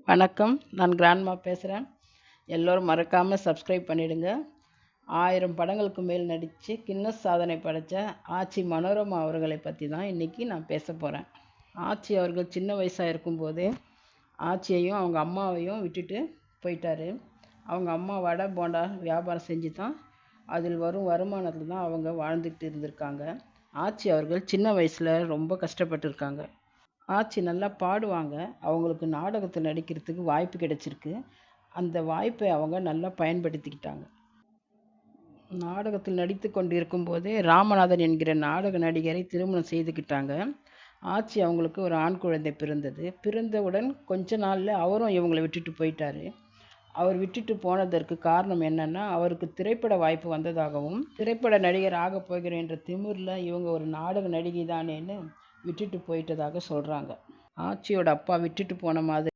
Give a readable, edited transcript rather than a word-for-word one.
வணக்கம். நான் கிராண்ட்மா பேசுகிறேன். எல்லோரும் மறக்காமல் சப்ஸ்கிரைப் பண்ணிடுங்க. 1000 படங்களுக்கு மேல் நடித்து கின்னஸ் சாதனை படைத்த ஆச்சி மனோரமா அவர்களை பற்றி தான் இன்றைக்கி நான் பேச போகிறேன். ஆச்சி அவர்கள் சின்ன வயசாக இருக்கும்போதே ஆச்சியையும் அவங்க அம்மாவையும் விட்டுட்டு போயிட்டார். அவங்க அம்மா வடை போண்டா வியாபாரம் செஞ்சு தான் அதில் வரும் வருமானத்தில் தான் அவங்க வாழ்ந்துக்கிட்டு இருந்திருக்காங்க. ஆச்சி அவர்கள் சின்ன வயசில் ரொம்ப கஷ்டப்பட்டுருக்காங்க. ஆச்சி நல்லா பாடுவாங்க. அவங்களுக்கு நாடகத்தில் நடிக்கிறதுக்கு வாய்ப்பு கிடைச்சிருக்கு. அந்த வாய்ப்பை அவங்க நல்லா பயன்படுத்திக்கிட்டாங்க. நாடகத்தில் நடித்து கொண்டு இருக்கும்போதே ராமநாதன் என்கிற நாடக நடிகரை திருமணம் செய்துக்கிட்டாங்க. ஆச்சி அவங்களுக்கு ஒரு ஆண் குழந்தை பிறந்தது. பிறந்தவுடன் கொஞ்ச நாளில் அவரும் இவங்களை விட்டுட்டு போயிட்டார். அவர் விட்டுட்டு போனதற்கு காரணம் என்னென்னா, அவருக்கு திரைப்பட வாய்ப்பு வந்ததாகவும் திரைப்பட நடிகர் ஆகப் போகிறேன் என்ற திமிரில் இவங்க ஒரு நாடக நடிகை தானேன்னு விட்டுட்டு போயிட்டதாக சொல்கிறாங்க. ஆச்சியோட அப்பா விட்டுட்டு போன மாதிரி